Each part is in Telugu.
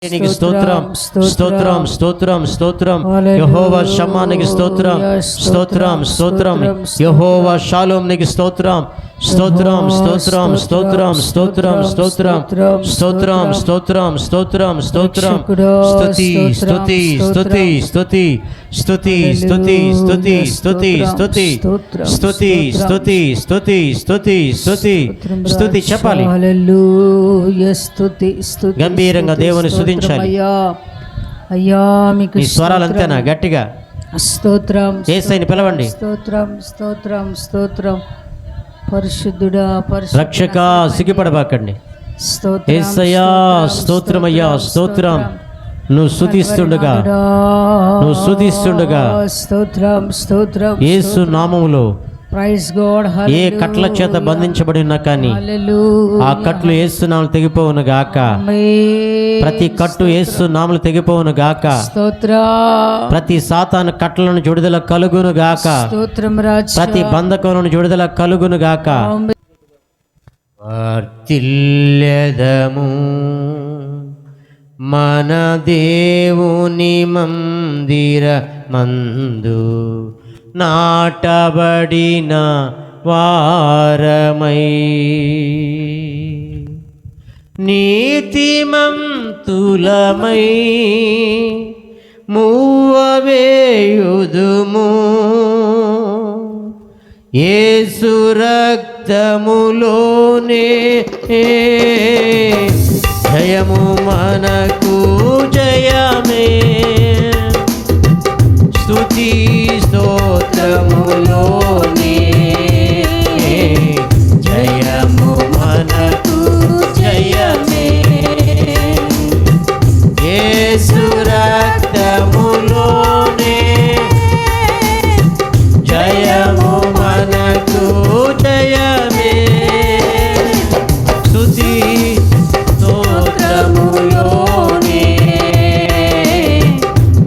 నీకు స్తోత్రం స్తోత్రం స్తోత్రం స్తోత్రం యెహోవా షమ్మా నీకు స్తోత్రం స్తోత్రం స్తోత్రం యెహోవా షాలోమ్ నీకు స్తోత్రం స్తోత్రం స్తోత్రం స్తోత్రం స్తోత్రం స్తోత్రం స్తోత్రం స్తోత్రం స్తోత్రం స్తోత్రం స్తుతి స్తుతి స్తుతి స్తుతి స్తుతి స్తుతి స్తుతి స్తుతి స్తుతి స్తుతి స్తుతి స్తుతి స్తుతి స్తుతి స్తుతి చెప్పాలి. హల్లెలూయా స్తుతి స్తుతి గంభీరంగా దేవుని స్తుతించాలి. అయ్యా మీకు ఈ స్వరాలు అంతేనా? గట్టిగా స్తోత్రం యేసయ్యని పిలవండి. స్తోత్రం స్తోత్రం స్తోత్రం పరిశుద్ధుడా రక్షక సిగ్గుపడబాకండి. స్తోత్రం యేసయ్యా స్తోత్రమయ్యా స్తోత్రం. నువ్వు స్తుతిస్తుండగా స్తోత్రం స్తోత్రం యేసు నామములో ప్రైజ్ గాడ్ ఏ కట్ల చేత బంధించబడి ఉన్నా కానీ ఆ కట్లు యేసు నామములు తెగిపోవును గాక. ప్రతి కట్టు యేసు నామములు తెగిపోవును గాక. ప్రతి సాతాను కట్లను విడుదల కలుగును గాక. ప్రతి బంధకములను విడుదల కలుగును గాక. వర్తిల్లెదము మన దేవుని మందిర మందు నాటబడిన వారమై నీతిమంతులమై మూవవేయుదుము యేసు రక్తములోనే జయము మనకు జయమే. స్తుతి స్తోత్రములోనే జయము మనకు జయమే. యేసు రక్తములోనే జయము మనకు జయమే. స్తుతి స్తోత్రములోనే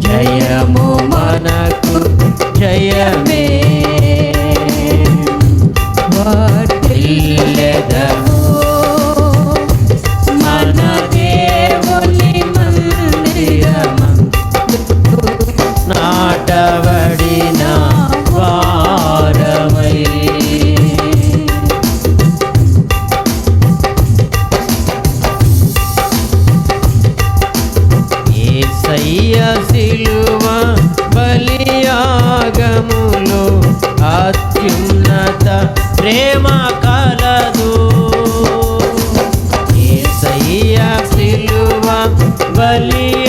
జయము మనకు జయమే. వర్తిల్లెదము మన దేవుని మందిరమందు నాటబడిన వారమై. యేసయ్య సిలువ బలియాగములో అత్యున్నత ప్రేమ కలదు. యేసయ్య సిలువ బలియాగములో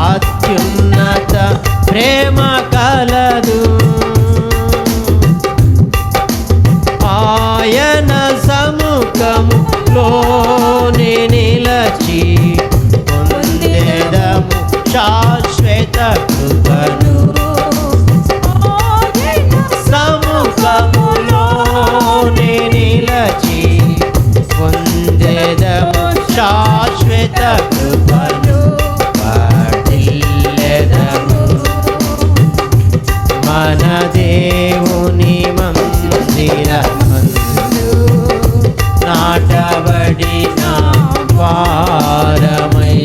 అత్యున్నత ప్రేమ కలదు. ఆయన సముఖములోనే నిలచి పొందెదము శాశ్వత కృపను. సముఖములోనే నిలచి పొందెదము శాశ్వత కృపను. వర్తిల్లెదము మన దేవుని మందిరమందు నాటబడిన వారమై.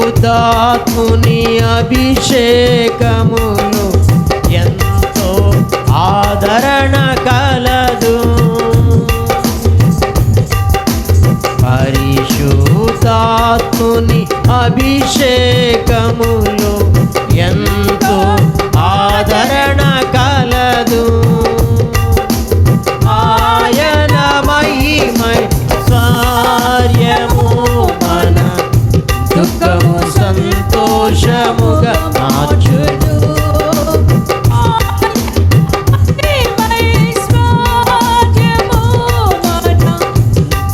పరిశుద్ధాత్ముని అభిషేకములు ఎంతో ఆదరణ కలదు. పరిశుద్ధాత్ముని అభిషేకములు ఎంతో ఆదరణ కలదు. ఆయన మహిమై స్వార్యము మన దుఃఖము సంతోషముగా మార్చును.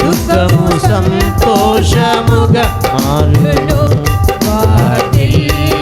దుఃఖము సంతోషముగా మారును. వర్తిల్లెదము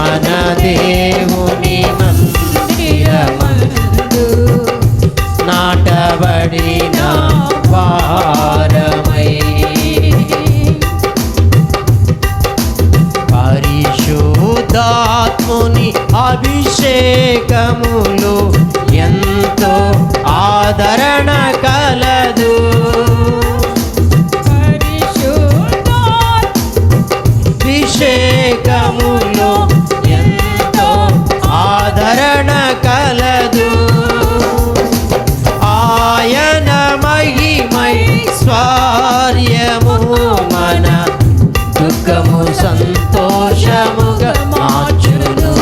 మన దేవుని మందిరమందు నాటబడిన వారమై పరిశుద్ధాత్ముని అభిషేకములు ఎంతో ఆదరణ కలదు. అభిషేకములు ఎంతో ఆదరణ కలదు. ఆయన మహిమై స్వార్యము మన దుఃఖము సంతోషముగా మార్చును.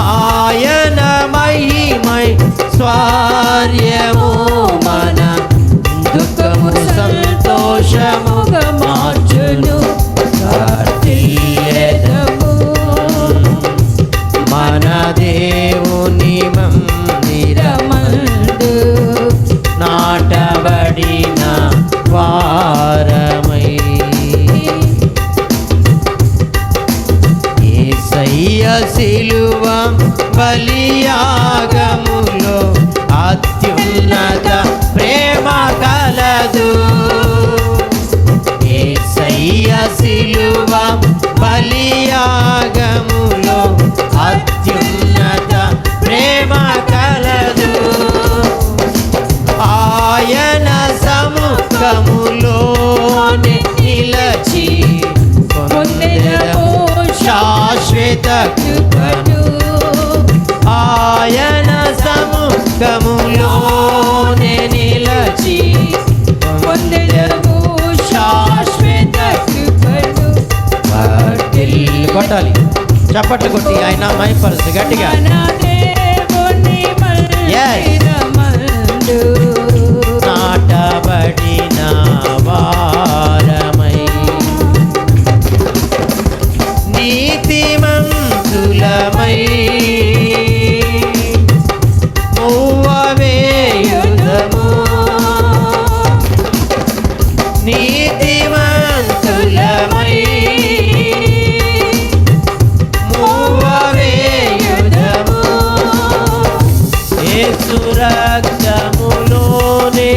ఆయన మహిమై స్వార్యము మన దుఃఖము సంతోషముగా మార్చును. వర్ధిల్లెదము మన దేవుని మందిరమందు నాటబడిన వారమై. యేసయ్య సిలువ బలియాగములో అత్యున్నత ప్రేమ కలదు. యేసయ్య సిలువ బలియాగములో అత్యున్నత ప్రేమ కలదు. ఆయన సముఖములోనే నిలచి పొందెదము శాశ్వత కృపను. ఆయన సముఖములోనే నిలచి పొందెదము శాశ్వత కృపను. కొట్టాలి, చప్పట్లు కొట్టి ఆయన మైపరుసు గట్టిగా. నాటబడిన వారమై నీతిమంతులమై మూవవేయుదము. నీతిమంతులమై మూవవేయుదము. యేసు రక్తములోనే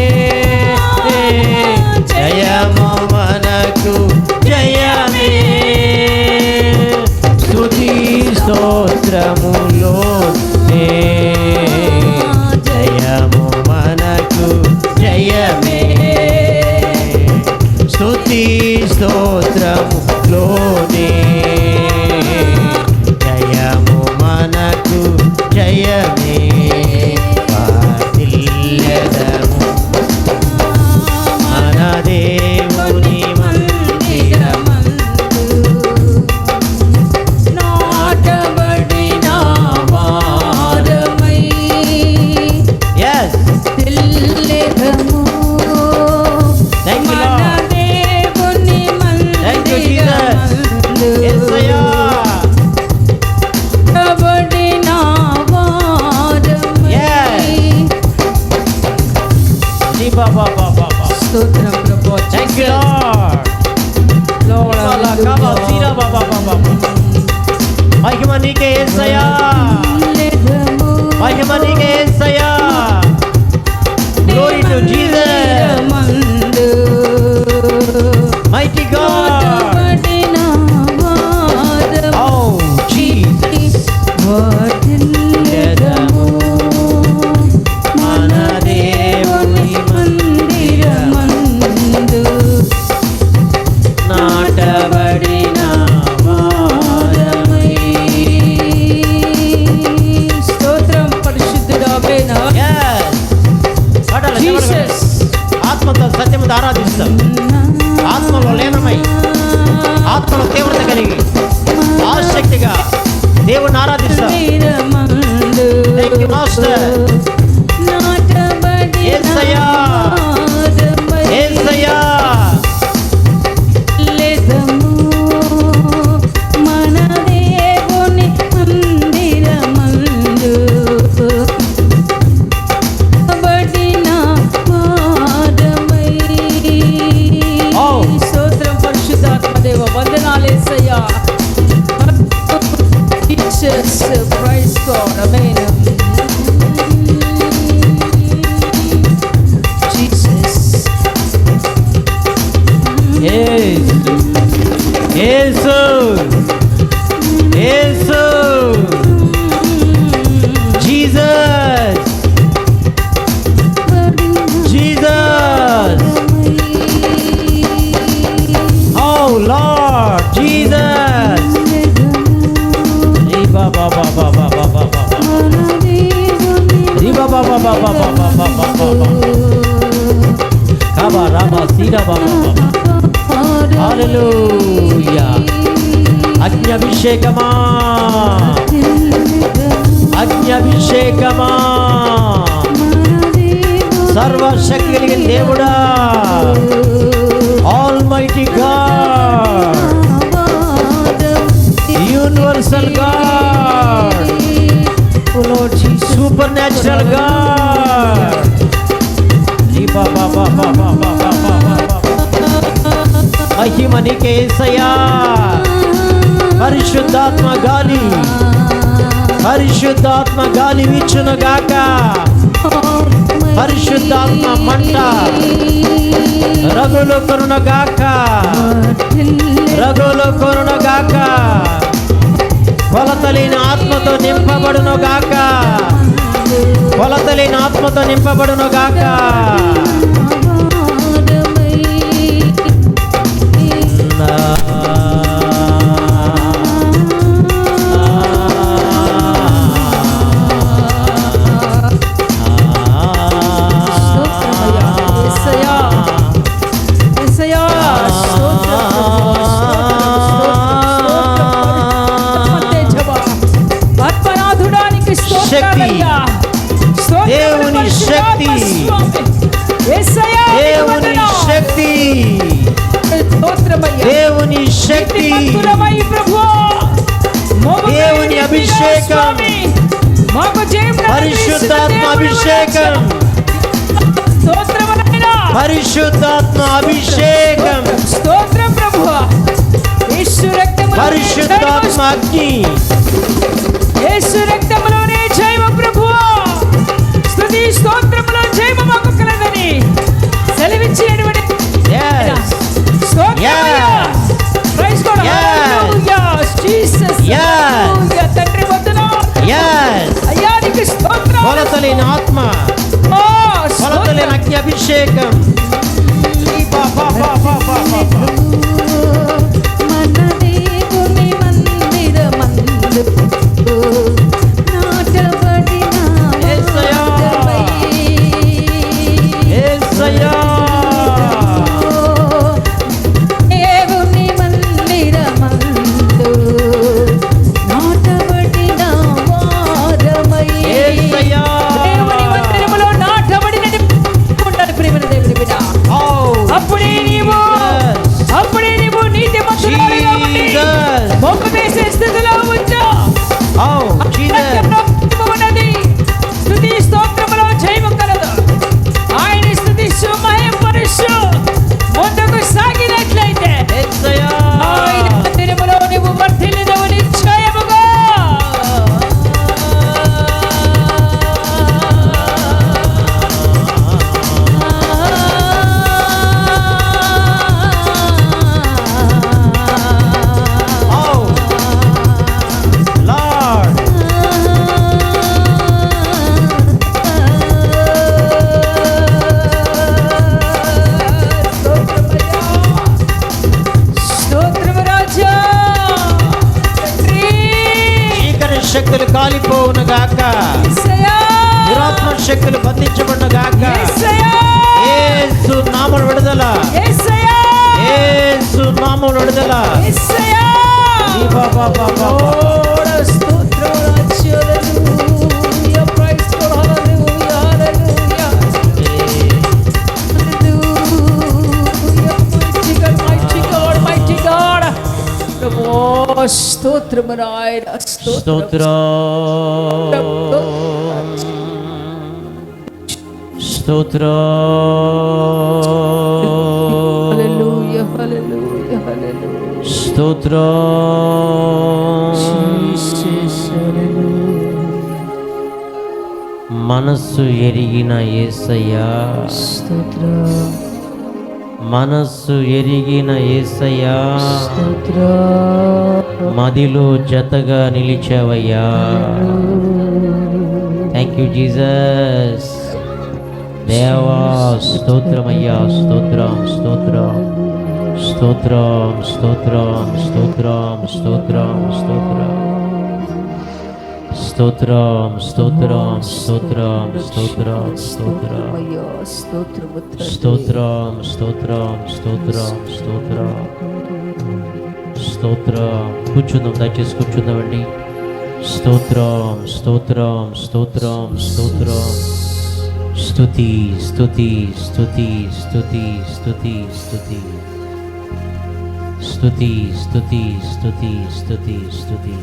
జయము మనకు జయమే. స్తుతి స్తోత్రములోనే జయము మనకు జయమే. స్తుతి స్తోత్రములోనే జయము మనకు జయమే. వర్ధిల్లెదము మన దేవుని మందిరమందు నాటబడిన వారమై. Yes. వర్ధిల్లెదము Thank you, మన Lord. దేవుని Thank you, Jesus. మందిరమందు యేసయ్యా. నాటబడిన వారమై. Yes. స్తోత్రం ప్రభు. Thank you, Lord. మహిమ నీకే యేసయ్యా. మహిమ నీకే యేసయ్యా. Glory to Jesus. Mighty God. Oh, Jesus. వర్ధిల్లెదము మన దేవుని మందిరమందు నాటబడిన వారమై. స్తోత్రం పరిశుద్ధుడావేనా Yes. పాడాలి, జీసస్. ఆత్మతో సత్యముతో ఆరాధిస్తాం. ఆత్మలో లీనమై Jesus, praise God, amen. Jesus, Yesu Yesu Yesu Jesus Jesus oh lord Jesus రిబా బాబా బాబా బాబా బాబా రిబా బాబా బాబా బాబా బాబా బాబా కాబా రాబా సీరా బాబా బాబా హల్లెలూయా అగ్నిభిషేకమా అగ్నిభిషేకమా సర్వశక్తి కలిగిన దేవుడా almighty God universal God supernatural God మహిమ నీకే యేసయ్యా పరిశుద్ధాత్మ గాలి పరిశుద్ధాత్మ గాలి వీచును గాక పరిశుద్ధాత్మ మంట రగులు కొరును గాక రగులు కొరును గాక కొలతలేని ఆత్మతో నింపబడును గాక కొలతలేని ఆత్మతో నింపబడును గాక శక్తి దేవుని శక్తి దేవుని శక్తి దేవుని శక్తి దేవుని అభిషేకం పరిశుద్ధాత్మ అభిషేకం పరిశుద్ధాత్మ అభిషేకం స్తోత్రం ప్రభువా యేసు రక్తములో పరిశుద్ధాత్మ అగ్ని యేసు రక్తములోనే జయము ప్రభువా స్తుతి స్తోత్రములో జయము మాకు కలదని సెలవిచ్చినటువంటి స్తోత్రమయ్యా praise God hallelujah Jesus hallelujah తండ్రి వందనాలు అయ్యా నీకు స్తోత్రం కొలతలేని ఆత్మ కొలతలేని అగ్ని అభిషేకం శక్తులు కాలిపోవును గాక దురాత్మ శక్తులు బంధించబడును గాక యేసు నామమున విడుదల యేసు నామమున విడుదల స్తోత్రం హల్లెలూయా ప్రైజ్ గాడ్ హల్లెలూయా హల్లెలూయా హల్లెలూయా మైటీ గాడ్ ప్రభు స్తోత్రం నాయన స్తోత్రం స్తోత్రం హల్లెలూయా హల్లెలూయా హల్లెలూయా స్తోత్రం జీసస్ మనస్సు ఎరిగిన యేసయ్యా, స్తోత్రం మనస్సు ఎరిగిన యేసయ్యా, స్తోత్రం మదిలో జతగా నిలిచావయ్యా. Thank you Jesus. దేవా స్తోత్రమయ్యా, స్తోత్రం స్తోత్రం స్తోత్రం స్తోత్రం స్తోత్రం స్తోత్రం స్తోత్రం స్తోత్రం స్తోత్రం స్తోత్రం స్తోత్రం స్తోత్రం అయ్యా స్తోత్రము తండ్రి. స్తోత్రం స్తోత్రం స్తోత్రం స్తోత్రం స్తోత్రం. కూర్చుందాం, దయచేసి కూర్చుందామండి. స్తోత్రం స్తోత్రం స్తోత్రం స్తోత్రం. స్తుతి స్తుతి స్తుతి స్తుతి స్తుతి స్తుతి స్తుతి స్తుతి స్తుతి స్తుతి స్తుతి.